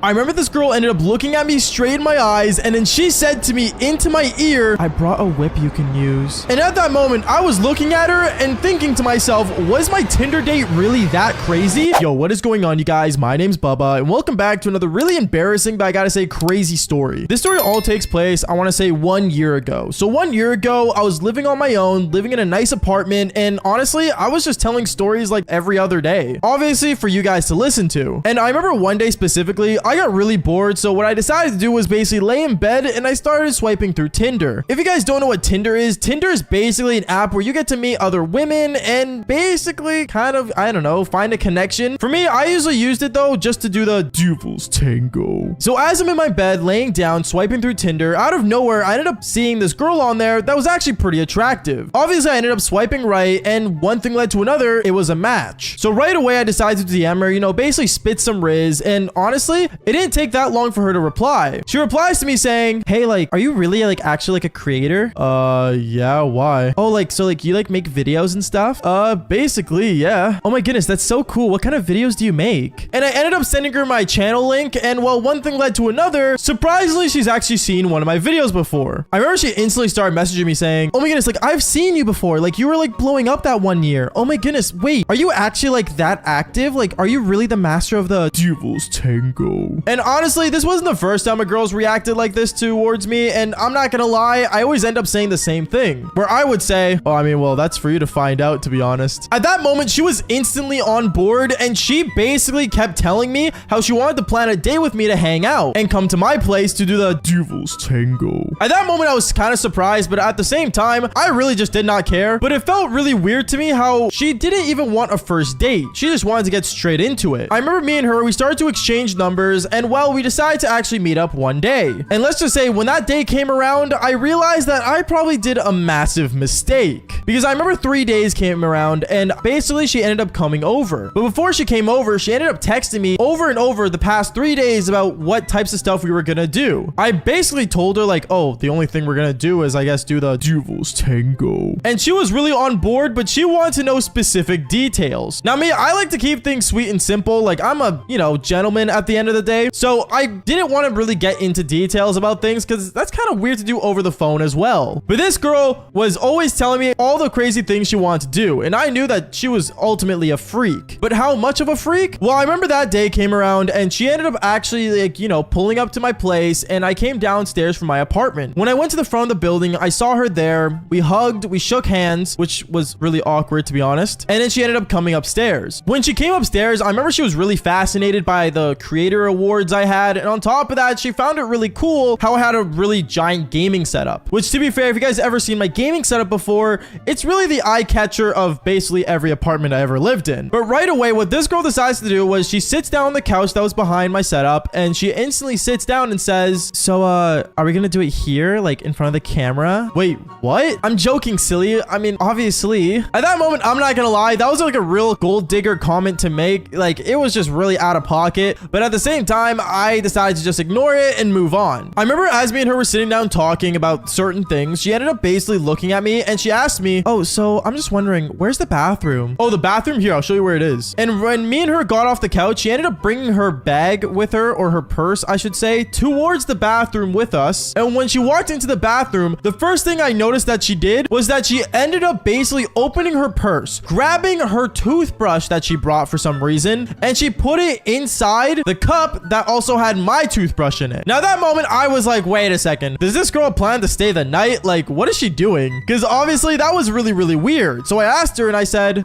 I remember this girl ended up looking at me straight in my eyes, and then she said to me into my ear, I brought a whip you can use. And at that moment, I was looking at her and thinking to myself, was my Tinder date really that crazy? Yo, what is going on, you guys? My name's Bubba, and welcome back to another really embarrassing, but I gotta say crazy story. This story all takes place, I want to say 1 year ago. So 1 year ago, I was living on my own, living in a nice apartment, and honestly, I was just telling stories like every other day, obviously for you guys to listen to. And I remember one day specifically, I got really bored, so what I decided to do was basically lay in bed and I started swiping through Tinder. If you guys don't know what Tinder is basically an app where you get to meet other women and basically kind of, I don't know, find a connection. For me, I usually used it though just to do the devil's tango. So as I'm in my bed laying down swiping through Tinder, out of nowhere I ended up seeing this girl on there that was actually pretty attractive. Obviously I ended up swiping right, and one thing led to another, it was a match. So right away I decided to DM her, you know, basically spit some riz, and honestly it didn't take that long for her to reply. She replies to me saying, hey, like, are you really like actually like a creator? Yeah, why? Oh, like, so like you like make videos and stuff? Basically, yeah. Oh my goodness, that's so cool. What kind of videos do you make? And I ended up sending her my channel link, and well, one thing led to another. Surprisingly, she's actually seen one of my videos before. I remember she instantly started messaging me saying, oh my goodness, like I've seen you before. Like you were like blowing up that 1 year. Oh my goodness, wait, are you actually like that active? Like, are you really the master of the devil's tango? And honestly, this wasn't the first time a girl's reacted like this towards me, and I'm not gonna lie, I always end up saying the same thing, where I would say, oh, I mean, well, that's for you to find out, to be honest. At that moment, she was instantly on board, and she basically kept telling me how she wanted to plan a day with me to hang out and come to my place to do the devil's tango. At that moment, I was kind of surprised, but at the same time, I really just did not care. But it felt really weird to me how she didn't even want a first date. She just wanted to get straight into it. I remember me and her, we started to exchange numbers, and well, we decided to actually meet up one day. And let's just say when that day came around, I realized that I probably did a massive mistake, because I remember 3 days came around and basically she ended up coming over. But before she came over, she ended up texting me over and over the past 3 days about what types of stuff we were gonna do. I basically told her like, oh, the only thing we're gonna do is I guess do the devil's tango. And she was really on board, but she wanted to know specific details. Now me, I like to keep things sweet and simple. Like I'm a, you know, gentleman at the end of the day. So I didn't want to really get into details about things because that's kind of weird to do over the phone as well. But this girl was always telling me all the crazy things she wanted to do, and I knew that she was ultimately a freak. But how much of a freak? Well, I remember that day came around and she ended up actually like, you know, pulling up to my place, and I came downstairs from my apartment. When I went to the front of the building, I saw her there. We hugged, we shook hands, which was really awkward to be honest. And then she ended up coming upstairs. When she came upstairs, I remember she was really fascinated by the creator awards I had, and on top of that, she found it really cool how I had a really giant gaming setup, which to be fair, if you guys ever seen my gaming setup before, it's really the eye catcher of basically every apartment I ever lived in. But right away, what this girl decides to do was she sits down on the couch that was behind my setup, and she instantly sits down and says, so are we gonna do it here, like in front of the camera? Wait, what? I'm joking, silly. I mean, obviously. At that moment, I'm not gonna lie, that was like a real gold digger comment to make. Like it was just really out of pocket, but at the same time, I decided to just ignore it and move on. I remember as me and her were sitting down talking about certain things, she ended up basically looking at me and she asked me, oh, so I'm just wondering, where's the bathroom? Oh, the bathroom? Here, I'll show you where it is. And when me and her got off the couch, she ended up bringing her bag with her, or her purse, I should say, towards the bathroom with us. And when she walked into the bathroom, the first thing I noticed that she did was that she ended up basically opening her purse, grabbing her toothbrush that she brought for some reason, and she put it inside the cup that also had my toothbrush in it. Now that moment, I was like, wait a second, does this girl plan to stay the night? Like, what is she doing? Because obviously that was really, really weird. So I asked her and I said,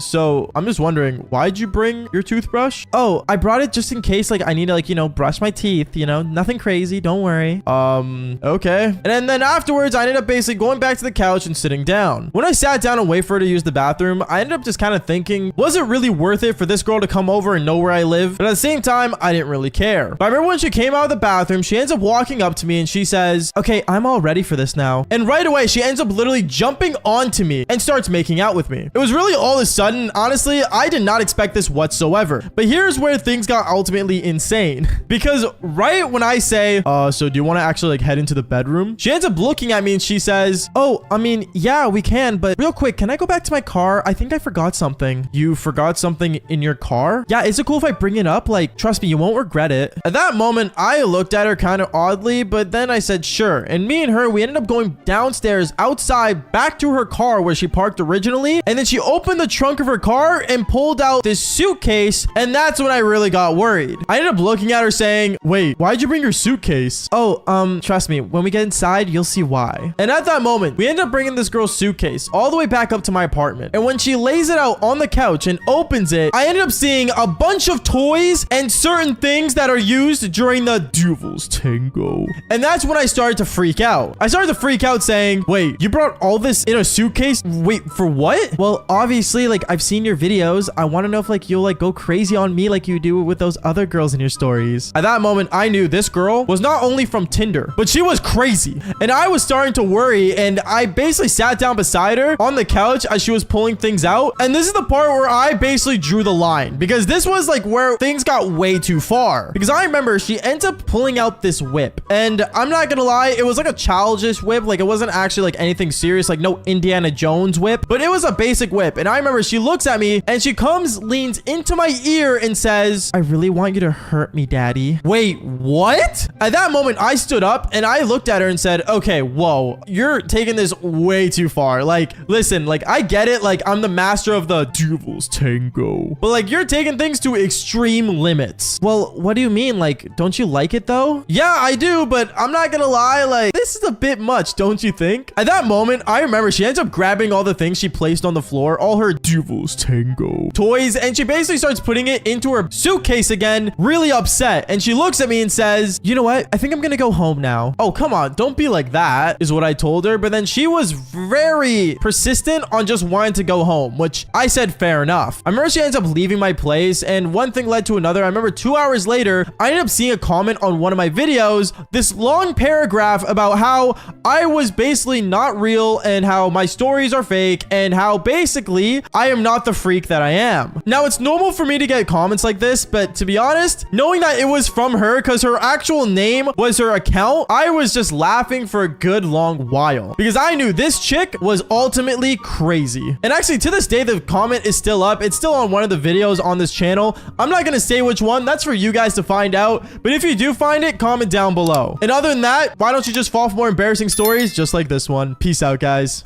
so I'm just wondering, why'd you bring your toothbrush? Oh, I brought it just in case, like, I need to, like, you know, brush my teeth, you know, nothing crazy, don't worry. Okay. And then afterwards, I ended up basically going back to the couch and sitting down. When I sat down and wait for her to use the bathroom, I ended up just kind of thinking, was it really worth it for this girl to come over and know where I live? But at the same time, I didn't really care. But I remember when she came out of the bathroom, she ends up walking up to me and she says, okay, I'm all ready for this now. And right away, she ends up literally jumping onto me and starts making out with me. It was really all of a sudden. Honestly, I did not expect this whatsoever. But here's where things got ultimately insane. Because right when I say, so do you want to actually like head into the bedroom? She ends up looking at me and she says, oh, I mean, yeah, we can, but real quick, can I go back to my car? I think I forgot something. You forgot something in your car? Yeah, is it cool if I bring it up? Like, trust me, you won't won't regret it. At that moment, I looked at her kind of oddly, but then I said, sure. And me and her, we ended up going downstairs outside back to her car where she parked originally. And then she opened the trunk of her car and pulled out this suitcase. And that's when I really got worried. I ended up looking at her saying, wait, why'd you bring your suitcase? Oh, trust me, when we get inside, you'll see why. And at that moment, we ended up bringing this girl's suitcase all the way back up to my apartment. And when she lays it out on the couch and opens it, I ended up seeing a bunch of toys and certain things that are used during the Devil's Tango. And that's when I started to freak out. I started to freak out saying, wait, you brought all this in a suitcase? Wait, for what? Well, obviously, like, I've seen your videos. I want to know if, like, you'll, like, go crazy on me like you do with those other girls in your stories. At that moment, I knew this girl was not only from Tinder, but she was crazy. And I was starting to worry, and I basically sat down beside her on the couch as she was pulling things out. And this is the part where I basically drew the line, because this was like where things got way too far. Because I remember she ends up pulling out this whip, and I'm not gonna lie, it was like a childish whip. Like, it wasn't actually like anything serious, like no Indiana Jones whip, but it was a basic whip. And I remember she looks at me and she comes, leans into my ear and says, I really want you to hurt me, daddy. Wait, what? At that moment, I stood up and I looked at her and said, okay, whoa, you're taking this way too far. Like, listen, like, I get it. Like, I'm the master of the Devil's Tango, but like, you're taking things to extreme limits. Well, what do you mean? Like, don't you like it though? Yeah, I do, but I'm not gonna lie, like, this is a bit much, don't you think? At that moment, I remember she ends up grabbing all the things she placed on the floor, all her Devil's Tango toys, and she basically starts putting it into her suitcase again, really upset. And she looks at me and says, you know what? I think I'm gonna go home now. Oh, come on, don't be like that, is what I told her. But then she was very persistent on just wanting to go home, which I said fair enough. I remember she ends up leaving my place, and one thing led to another. I remember 2 hours later, I ended up seeing a comment on one of my videos, this long paragraph about how I was basically not real and how my stories are fake and how basically I am not the freak that I am. Now, it's normal for me to get comments like this, but to be honest, knowing that it was from her because her actual name was her account, I was just laughing for a good long while because I knew this chick was ultimately crazy. And actually, to this day, the comment is still up. It's still on one of the videos on this channel. I'm not gonna say which one. That's for you guys to find out. But if you do find it, comment down below. And other than that, why don't you just fall for more embarrassing stories just like this one? Peace out, guys.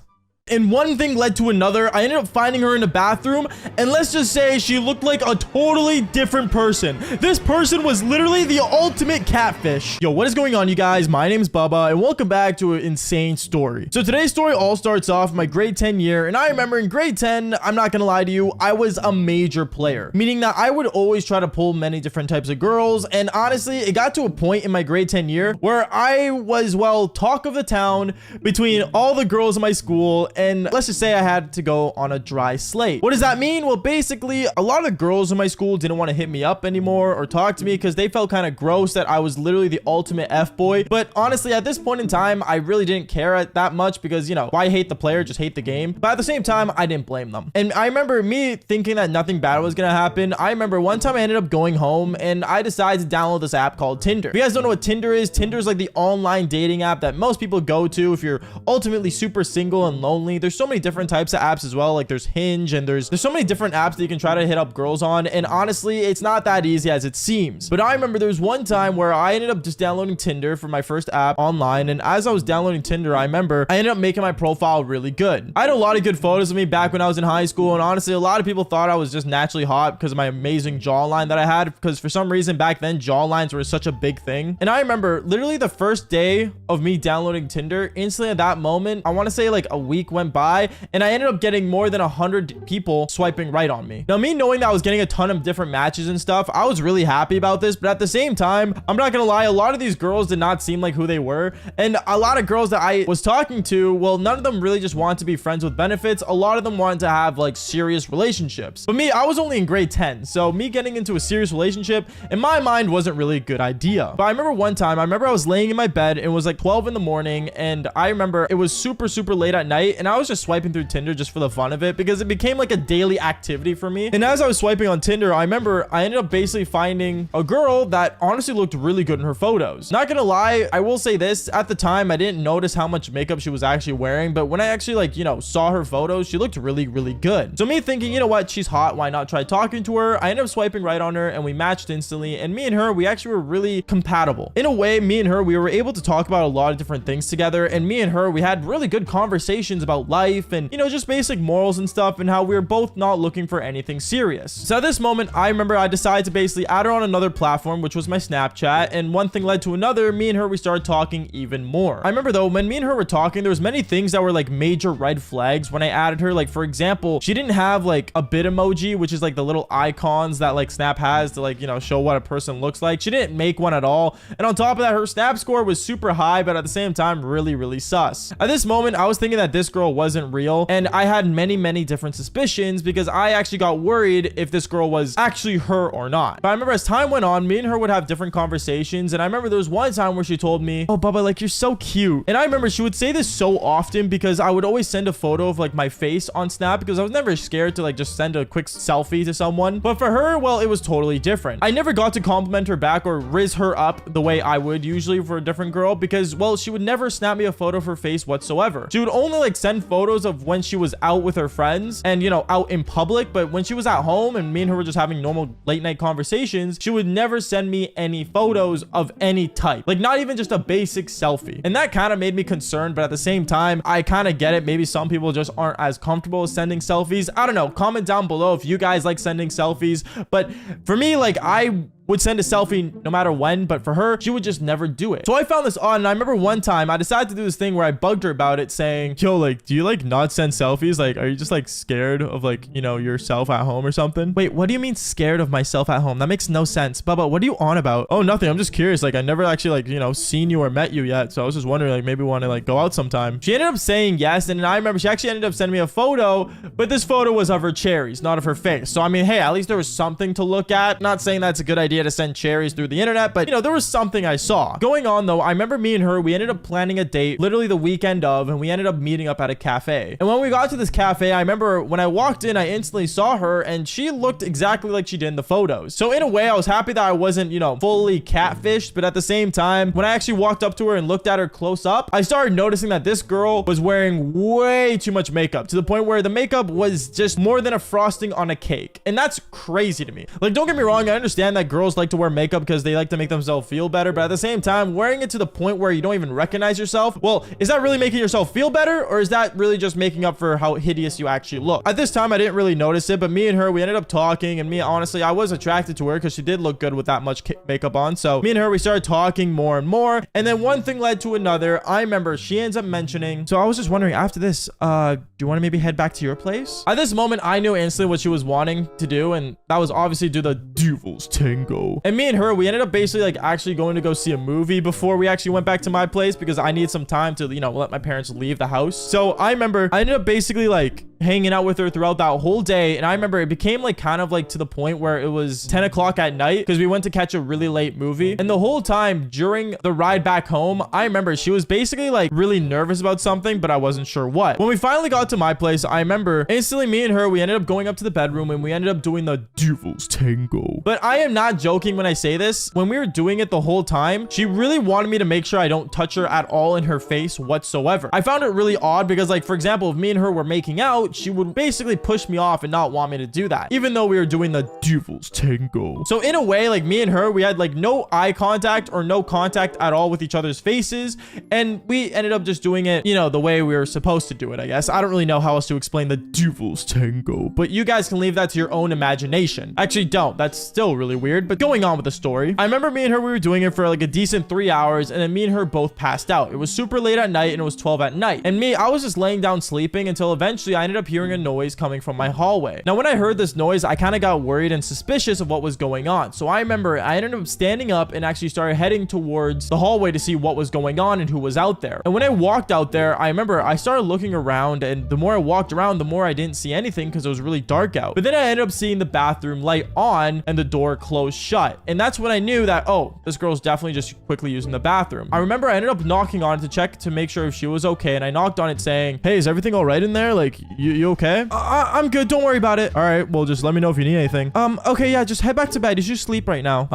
And one thing led to another. I ended up finding her in the bathroom, and let's just say she looked like a totally different person. This person was literally the ultimate catfish. Yo, what is going on, you guys? My name is Bubba, and welcome back to an insane story. So today's story all starts off in my grade 10 year, and I remember in grade 10, I'm not gonna lie to you, I was a major player, meaning that I would always try to pull many different types of girls. And honestly, it got to a point in my grade 10 year where I was, well, talk of the town between all the girls in my school. And let's just say I had to go on a dry slate. What does that mean? Well, basically, a lot of the girls in my school didn't want to hit me up anymore or talk to me because they felt kind of gross that I was literally the ultimate F-boy. But honestly, at this point in time, I really didn't care that much because, you know, why hate the player? Just hate the game. But at the same time, I didn't blame them. And I remember me thinking that nothing bad was going to happen. I remember one time I ended up going home and I decided to download this app called Tinder. If you guys don't know what Tinder is like the online dating app that most people go to if you're ultimately super single and lonely. There's so many different types of apps as well. Like there's Hinge and there's so many different apps that you can try to hit up girls on. And honestly, it's not that easy as it seems. But I remember there was one time where I ended up just downloading Tinder for my first app online. And as I was downloading Tinder, I remember I ended up making my profile really good. I had a lot of good photos of me back when I was in high school. And honestly, a lot of people thought I was just naturally hot because of my amazing jawline that I had. Because for some reason back then, jawlines were such a big thing. And I remember literally the first day of me downloading Tinder, instantly at that moment, I want to say like a week went by and I ended up getting more than 100 people swiping right on me. Now, me knowing that I was getting a ton of different matches and stuff, I was really happy about this. But at the same time, I'm not gonna lie, a lot of these girls did not seem like who they were. And a lot of girls that I was talking to, well, none of them really just wanted to be friends with benefits. A lot of them wanted to have like serious relationships. But me, I was only in grade 10. So me getting into a serious relationship in my mind wasn't really a good idea. But I remember one time, I was laying in my bed. It was like 12 in the morning. And I remember it was super, super late at night. and I was just swiping through Tinder just for the fun of it because it became like a daily activity for me. And as I was swiping on Tinder, I remember I ended up basically finding a girl that honestly looked really good in her photos. Not gonna lie, I will say this, at the time I didn't notice how much makeup she was actually wearing, but when I actually like, you know, saw her photos, she looked really, really good. So me thinking, you know what, she's hot, why not try talking to her? I ended up swiping right on her and we matched instantly, and me and her, we actually were really compatible. In a way, me and her, we were able to talk about a lot of different things together, and me and her, we had really good conversations about life and, you know, just basic morals and stuff, and how we were both not looking for anything serious. So at this moment, I remember I decided to basically add her on another platform, which was my Snapchat, and one thing led to another. Me and her, we started talking even more. I remember though, when me and her were talking, there was many things that were like major red flags when I added her. Like for example, she didn't have like a bit emoji, which is like the little icons that like Snap has to like, you know, show what a person looks like. She didn't make one at all. And on top of that, her Snap score was super high, but at the same time, really, really sus. At this moment, I was thinking that this girl wasn't real, and I had many different suspicions because I actually got worried if this girl was actually her or not. But I remember as time went on, me and her would have different conversations, and I remember there was one time where she told me, "Oh, Bubba, like you're so cute." And I remember she would say this so often because I would always send a photo of like my face on Snap because I was never scared to like just send a quick selfie to someone. But for her, well, it was totally different. I never got to compliment her back or riz her up the way I would usually for a different girl because, well, she would never snap me a photo of her face whatsoever. She would only like send photos of when she was out with her friends and, you know, out in public. But when she was at home and me and her were just having normal late night conversations, she would never send me any photos of any type, like not even just a basic selfie. And that kind of made me concerned, but at the same time, I kind of get it. Maybe some people just aren't as comfortable sending selfies. I don't know. Comment down below if you guys like sending selfies. But for me, like I would send a selfie no matter when, but for her, she would just never do it. So I found this odd, and I remember one time I decided to do this thing where I bugged her about it, saying, "Yo, like, do you like not send selfies? Like, are you just like scared of like, you know, yourself at home or something?" Wait, what do you mean scared of myself at home? That makes no sense. Bubba, what are you on about? Oh, nothing. I'm just curious. Like, I never actually like, you know, seen you or met you yet. So I was just wondering, like, maybe want to like go out sometime. She ended up saying yes, and I remember she actually ended up sending me a photo, but this photo was of her cherries, not of her face. So I mean, hey, at least there was something to look at. Not saying that's a good idea to send cherries through the internet, but you know, there was something I saw going on though. I remember me and her, we ended up planning a date literally the weekend of, and we ended up meeting up at a cafe. And when we got to this cafe, I remember when I walked in, I instantly saw her and she looked exactly like she did in the photos. So in a way, I was happy that I wasn't, you know, fully catfished, but at the same time, when I actually walked up to her and looked at her close up, I started noticing that this girl was wearing way too much makeup, to the point where the makeup was just more than a frosting on a cake. And that's crazy to me. Like, don't get me wrong, I understand that girls like to wear makeup because they like to make themselves feel better, but at the same time, wearing it to the point where you don't even recognize yourself, well, is that really making yourself feel better, or is that really just making up for how hideous you actually look? At this time, I didn't really notice it, but me and her, we ended up talking, and me, honestly, I was attracted to her because she did look good with that much makeup on. So me and her, we started talking more and more, and then one thing led to another. I remember she ends up mentioning, so I was just wondering after this, do you want to maybe head back to your place? At this moment, I knew instantly what she was wanting to do, and that was obviously do the devil's tango. And me and her, we ended up basically like actually going to go see a movie before we actually went back to my place because I needed some time to, you know, let my parents leave the house. So I remember I ended up basically like hanging out with her throughout that whole day. And I remember it became like kind of like to the point where it was 10 o'clock at night because we went to catch a really late movie. And the whole time during the ride back home, I remember she was basically like really nervous about something, but I wasn't sure what. When we finally got to my place, I remember instantly me and her, we ended up going up to the bedroom and we ended up doing the devil's tango. But I am not joking when I say this. When we were doing it the whole time, she really wanted me to make sure I don't touch her at all in her face whatsoever. I found it really odd because, like, for example, if me and her were making out, she would basically push me off and not want me to do that, even though we were doing the devil's tango. So in a way, like, me and her, we had like no eye contact or no contact at all with each other's faces, and we ended up just doing it, you know, the way we were supposed to do it, I guess. I don't really know how else to explain the devil's tango, but you guys can leave that to your own imagination. Actually, don't. That's still really weird, but going on with the story, I remember me and her, we were doing it for like a decent 3 hours, and then me and her both passed out. It was super late at night and it was 12 at night, and me, I was just laying down sleeping until eventually I ended up up hearing a noise coming from my hallway. Now, when I heard this noise, I kind of got worried and suspicious of what was going on. So I remember I ended up standing up and actually started heading towards the hallway to see what was going on and who was out there. And when I walked out there, I remember I started looking around, and the more I walked around, the more I didn't see anything because it was really dark out. But then I ended up seeing the bathroom light on and the door closed shut. And that's when I knew that, oh, this girl's definitely just quickly using the bathroom. I remember I ended up knocking on it to check to make sure if she was okay. And I knocked on it saying, hey, is everything all right in there? Like, you okay? I'm good. Don't worry about it. All right. Well, just let me know if you need anything. Okay. Yeah, just head back to bed. You should sleep right now.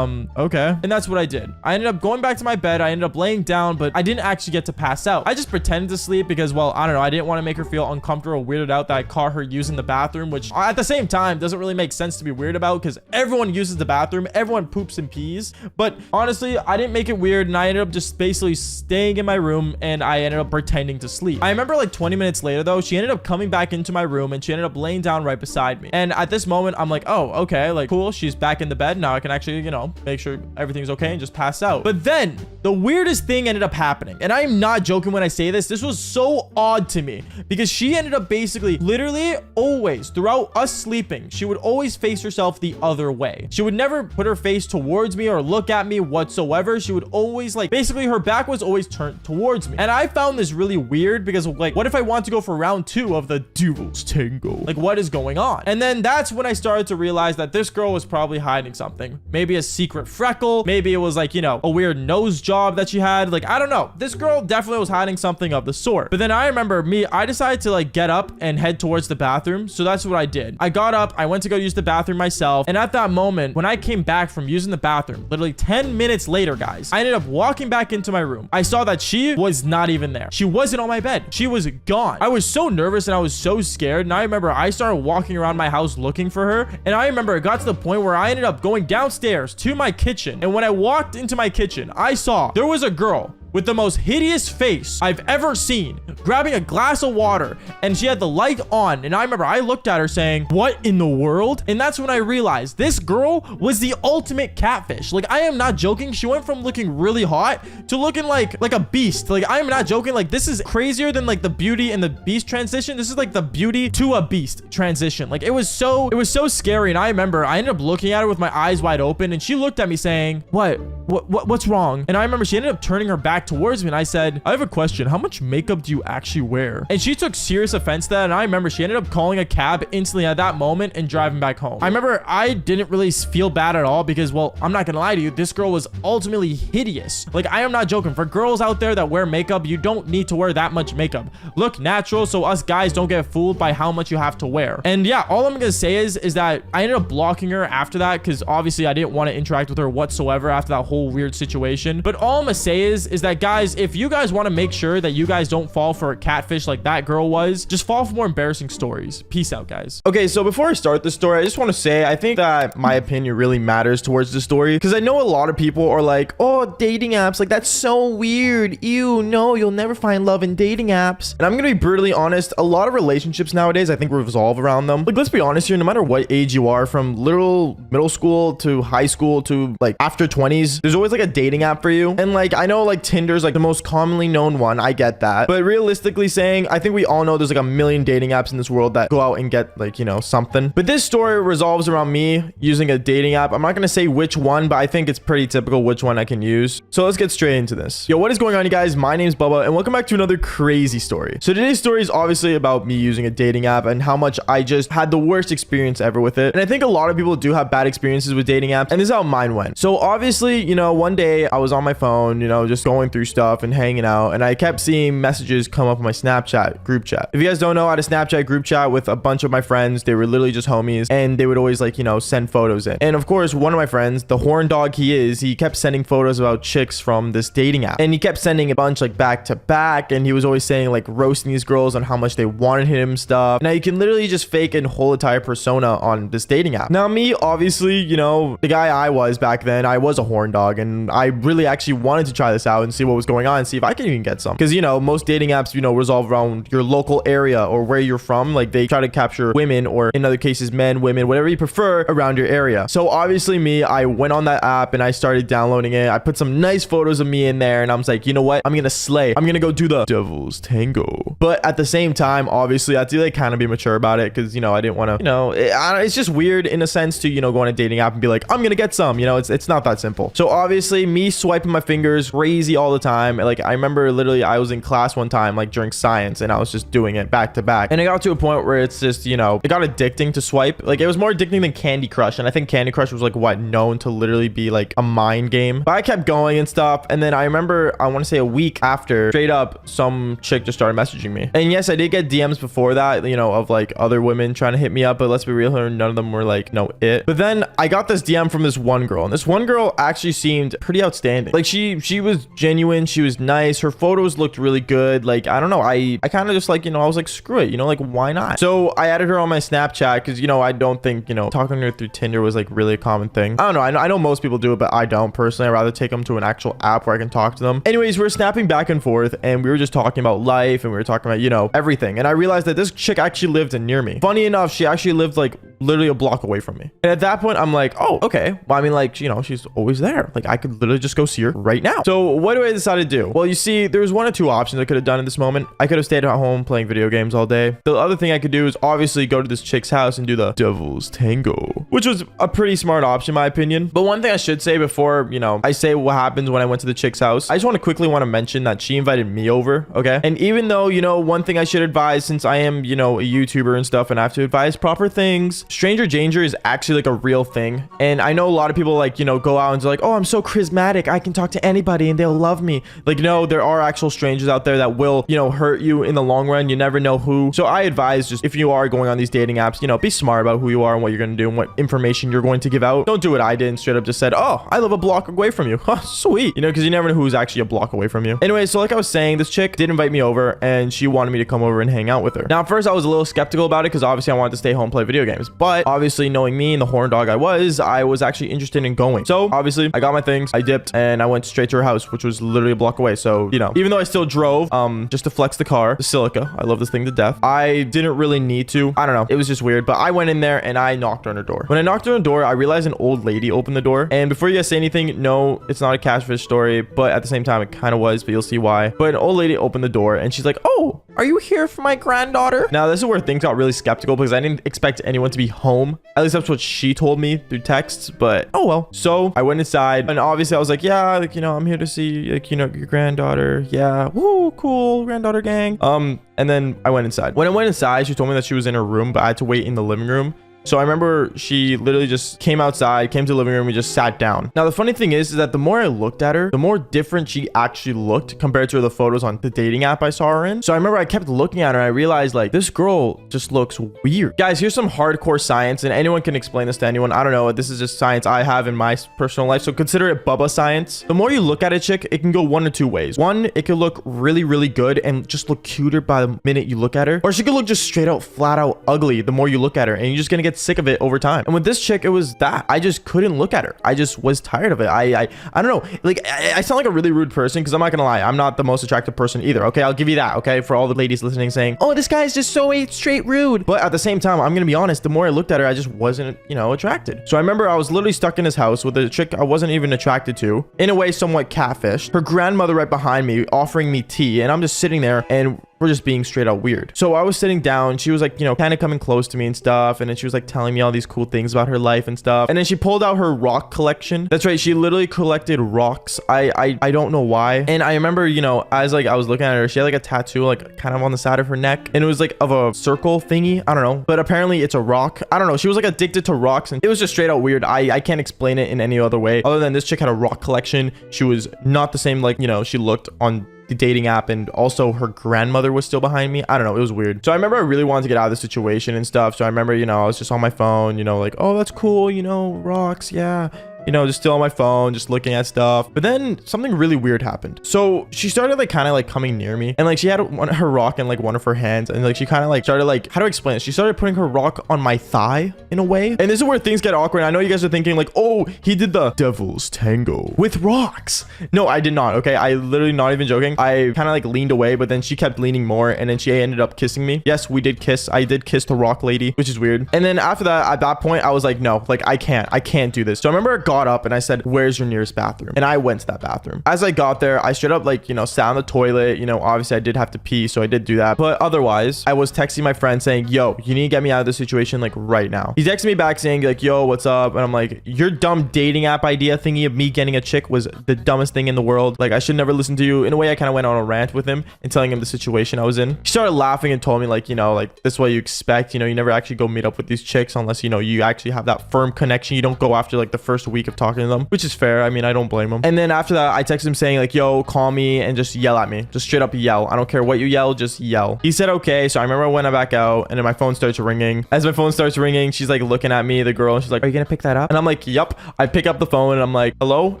Okay. And that's what I did. I ended up going back to my bed. I ended up laying down, but I didn't actually get to pass out. I just pretended to sleep because, well, I don't know. I didn't want to make her feel uncomfortable or weirded out that I caught her using the bathroom, which at the same time doesn't really make sense to be weird about because everyone uses the bathroom. Everyone poops and pees. But honestly, I didn't make it weird, and I ended up just basically staying in my room, and I ended up pretending to sleep. I remember like 20 minutes later, though, she ended up coming back into my room, and she ended up laying down right beside me. And at this moment, I'm like, oh, okay, like cool. She's back in the bed. Now I can actually, you know, make sure everything's okay and just pass out. But then the weirdest thing ended up happening. And I am not joking when I say this. This was so odd to me because she ended up basically literally always throughout us sleeping, she would always face herself the other way. She would never put her face towards me or look at me whatsoever. She would always like, basically her back was always turned towards me. And I found this really weird because like, what if I want to go for round 2 of the Devil's Tango? Like, what is going on? And then that's when I started to realize that this girl was probably hiding something. Maybe a secret freckle. Maybe it was like, you know, a weird nose job that she had. Like, I don't know. This girl definitely was hiding something of the sort. But then I remember I decided to like get up and head towards the bathroom. So that's what I did. I got up, I went to go use the bathroom myself. And at that moment, when I came back from using the bathroom, literally 10 minutes later, guys, I ended up walking back into my room. I saw that she was not even there. She wasn't on my bed. She was gone. I was so nervous and I was so scared. And I remember I started walking around my house looking for her. And I remember it got to the point where I ended up going downstairs to my kitchen. And when I walked into my kitchen, I saw there was a girl with the most hideous face I've ever seen, grabbing a glass of water, and she had the light on. And I remember I looked at her saying, what in the world? And that's when I realized this girl was the ultimate catfish. Like, I am not joking. She went from looking really hot to looking like a beast. Like, I am not joking. Like, this is crazier than like the Beauty and the Beast transition. This is like the Beauty to a Beast transition. Like, it was so scary. And I remember I ended up looking at her with my eyes wide open, and she looked at me saying, what's wrong? And I remember she ended up turning her back towards me, and I said, I have a question. How much makeup do you actually wear? And she took serious offense to that. And I remember she ended up calling a cab instantly at that moment and driving back home. I remember I didn't really feel bad at all because, well, I'm not gonna lie to you, this girl was ultimately hideous. Like, I am not joking. For girls out there that wear makeup, you don't need to wear that much makeup. Look natural so us guys don't get fooled by how much you have to wear. And yeah, all I'm gonna say is that I ended up blocking her after that because obviously I didn't want to interact with her whatsoever after that whole weird situation. But all I'm gonna say is that, guys, if you guys want to make sure that you guys don't fall for a catfish like that girl was, just fall for more embarrassing stories. Peace out, guys. Okay, so before I start the story, I just want to say I think that my opinion really matters towards the story because I know a lot of people are like, oh, dating apps, like that's so weird. Ew, no, you'll never find love in dating apps. And I'm gonna be brutally honest, a lot of relationships nowadays I think revolve around them. Like, let's be honest here, no matter what age you are, from literal middle school to high school to like after 20s, there's always like a dating app for you. And like, I know like Tinder's like the most commonly known one. I get that. But realistically saying, I think we all know there's like a million dating apps in this world that go out and get like, you know, something. But this story resolves around me using a dating app. I'm not going to say which one, but I think it's pretty typical which one I can use. So let's get straight into this. Yo, what is going on, you guys? My name's Bubba and welcome back to another crazy story. So today's story is obviously about me using a dating app and how much I just had the worst experience ever with it. And I think a lot of people do have bad experiences with dating apps, and this is how mine went. So obviously, you know, one day I was on my phone, you know, just going through stuff and hanging out, and I kept seeing messages come up on my Snapchat group chat. If you guys don't know, I had a Snapchat group chat with a bunch of my friends. They were literally just homies, and they would always like, you know, send photos in. And of course, one of my friends, the horn dog he kept sending photos about chicks from this dating app, and he kept sending a bunch like back to back, and he was always saying like roasting these girls on how much they wanted him stuff. Now you can literally just fake a whole entire persona on this dating app. Now me, obviously, you know, the guy I was back then, I was a horn dog, and I really actually wanted to try this out and see what was going on and see if I can even get some. Because, you know, most dating apps, you know, revolve around your local area or where you're from. Like, they try to capture women, or in other cases, men, women, whatever you prefer, around your area. So obviously I went on that app and I started downloading it. I put some nice photos of me in there, and I was like, you know what? I'm gonna slay. I'm gonna go do the devil's tango. But at the same time, obviously, I had to like kind of be mature about it, because, you know, I didn't want to, you know, it's just weird in a sense to, you know, go on a dating app and be like, I'm gonna get some, you know, it's not that simple. So obviously, me swiping my fingers crazy all the time. Like, I remember literally I was in class one time, like during science, and I was just doing it back to back, and it got to a point where it's just, you know, it got addicting to swipe. Like, it was more addicting than Candy Crush, and I think Candy Crush was like what, known to literally be like a mind game. But I kept going and stuff, and then I remember, I want to say a week after, straight up, some chick just started messaging me. And yes, I did get DMs before that, you know, of like other women trying to hit me up, but let's be real here, none of them were like, no, it. But then I got this DM from this one girl, and this one girl actually seemed pretty outstanding. Like, she was genuine, she was nice, her photos looked really good. Like, I don't know, I kind of just like, you know, I was like, screw it, you know, like, why not? So I added her on my Snapchat, because, you know, I don't think, you know, talking to her through Tinder was like really a common thing. I don't know, I know most people do it, but I don't personally. I'd rather take them to an actual app where I can talk to them. Anyways, we're snapping back and forth, and we were just talking about life, and we were talking about, you know, everything. And I realized that this chick actually lived near me. Funny enough, she actually lived like literally a block away from me. And at that point, I'm like, oh, okay. Well, I mean, like, you know, she's always there. Like, I could literally just go see her right now. So what do I decide to do? Well, you see, there's one or two options I could have done in this moment. I could have stayed at home playing video games all day. The other thing I could do is obviously go to this chick's house and do the devil's tango, which was a pretty smart option in my opinion. But one thing I should say before, you know, I say what happens when I went to the chick's house, I just want to mention that she invited me over, okay? And even though, you know, one thing I should advise, since I am, you know, a YouTuber and stuff, and I have to advise proper things, stranger danger is actually like a real thing. And I know a lot of people like, you know, go out and they're like, oh, I'm so charismatic, I can talk to anybody and they'll love me. Like, no, there are actual strangers out there that will, you know, hurt you in the long run. You never know who. So I advise, just if you are going on these dating apps, you know, be smart about who you are and what you're going to do and what information you're going to give out. Don't do what I did and straight up just said, oh, I live a block away from you. Huh, sweet. You know, because you never know who's actually a block away from you. Anyway, so like I was saying, this chick did invite me over, and she wanted me to come over and hang out with her. Now, at first I was a little skeptical about it, because obviously I wanted to stay home and play video games. But obviously, knowing me and the horn dog I was actually interested in going. So obviously I got my things, I dipped, and I went straight to her house, which was literally a block away. So, you know, even though I still drove, just to flex the car, the Silica, I love this thing to death, I didn't really need to. I don't know, it was just weird. But I went in there and I knocked on her door. When I knocked on her door, I realized an old lady opened the door. And before you guys say anything, no, it's not a catfish story, but at the same time it kind of was, but you'll see why. But an old lady opened the door and she's like, oh, are you here for my granddaughter? Now, this is where things got really skeptical, because I didn't expect anyone to be home. At least that's what she told me through texts, but oh well. So I went inside, and obviously I was like, yeah, like, you know, I'm here to see, like, you know, your granddaughter. Yeah, woo, cool, granddaughter gang. And then I went inside. When I went inside, she told me that she was in her room, but I had to wait in the living room. So I remember she literally just came outside, came to the living room, and just sat down. Now, the funny thing is that the more I looked at her, the more different she actually looked compared to the photos on the dating app I saw her in. So I remember I kept looking at her, and I realized, like, this girl just looks weird. Guys, here's some hardcore science, and anyone can explain this to anyone. I don't know. This is just science I have in my personal life, so consider it Bubba science. The more you look at a chick, it can go one or two ways. One, it could look really, really good and just look cuter by the minute you look at her. Or she could look just straight out, flat out ugly the more you look at her, and you're just gonna get sick of it over time. And with this chick, it was that I just couldn't look at her. I just was tired of it. I don't know, like, I sound like a really rude person, because I'm not gonna lie, I'm not the most attractive person either. Okay, I'll give you that. Okay, for all the ladies listening saying, oh, this guy is just so straight rude. But at the same time, I'm gonna be honest, the more I looked at her, I just wasn't, you know, attracted. So I remember I was literally stuck in his house with a chick I wasn't even attracted to, in a way somewhat catfish, her grandmother right behind me offering me tea, and I'm just sitting there, and we're just being straight out weird. So I was sitting down, she was like, you know, kind of coming close to me and stuff, and then she was like telling me all these cool things about her life and stuff. And then she pulled out her rock collection. That's right, she literally collected rocks. I don't know why. And I remember, you know, as like I was looking at her, she had like a tattoo like kind of on the side of her neck, and it was like of a circle thingy. I don't know, but apparently it's a rock. I don't know, she was like addicted to rocks, and it was just straight out weird. I can't explain it in any other way other than this chick had a rock collection. She was not the same, like, you know, she looked on the dating app, and also her grandmother was still behind me. I don't know, it was weird. So I remember I really wanted to get out of the situation and stuff. So I remember, you know, I was just on my phone, you know, like, oh, that's cool, you know, rocks, yeah, you know, just still on my phone, just looking at stuff. But then something really weird happened. So she started like kind of like coming near me, and like she had her rock in like one of her hands, and like she kind of like started like, how do I explain it? She started putting her rock on my thigh in a way. And this is where things get awkward. I know you guys are thinking like, oh, he did the devil's tango with rocks. No, I did not. Okay, I literally not even joking. I kind of like leaned away, but then she kept leaning more, and then she ended up kissing me. Yes, we did kiss. I did kiss the rock lady, which is weird. And then after that, at that point, I was like, no, like I can't do this. So I remember I got up and I said, where's your nearest bathroom? And I went to that bathroom. As I got there, I straight up like, you know, sat on the toilet. You know, obviously I did have to pee, so I did do that. But otherwise, I was texting my friend saying, yo, you need to get me out of this situation like right now. He texted me back saying like, yo, what's up? And I'm like, your dumb dating app idea thingy of me getting a chick was the dumbest thing in the world. Like, I should never listen to you. In a way, I kind of went on a rant with him and telling him the situation I was in. He started laughing and told me like, you know, like this is what you expect. You know, you never actually go meet up with these chicks unless, you know, you actually have that firm connection. You don't go after like the first week of talking to them, which is fair. I mean, I don't blame him. And then after that, I texted him saying like, yo, call me and just yell at me. Just straight up yell. I don't care what you yell, just yell. He said, okay. So I remember when I back out, and then my phone starts ringing. As my phone starts ringing, she's like looking at me, the girl, and she's like, are you gonna pick that up? And I'm like, yep. I pick up the phone and I'm like, hello?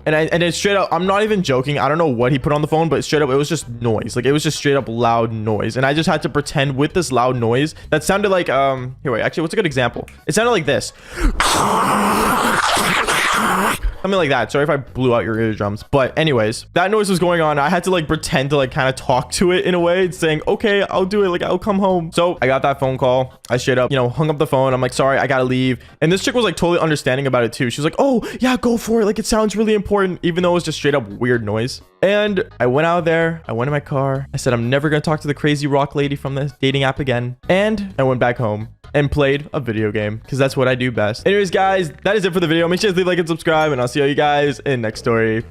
And then straight up, I'm not even joking. I don't know what he put on the phone, but straight up, it was just noise. Like, it was just straight up loud noise. And I just had to pretend with this loud noise that sounded like, here, wait, actually, what's a good example? It sounded like this. Something like that. Sorry if I blew out your eardrums. But anyways, that noise was going on. I had to like pretend to like kind of talk to it in a way, saying, okay, I'll do it. Like, I'll come home. So I got that phone call. I straight up, you know, hung up the phone. I'm like, sorry, I gotta leave. And this chick was like totally understanding about it too. She was like, oh yeah, go for it. Like, it sounds really important, even though it was just straight up weird noise. And I went out there. I went in my car. I said, I'm never gonna talk to the crazy rock lady from the dating app again. And I went back home and played a video game, because that's what I do best. Anyways, guys, that is it for the video. Make sure to leave a like and subscribe, and I'll see all you guys in next story.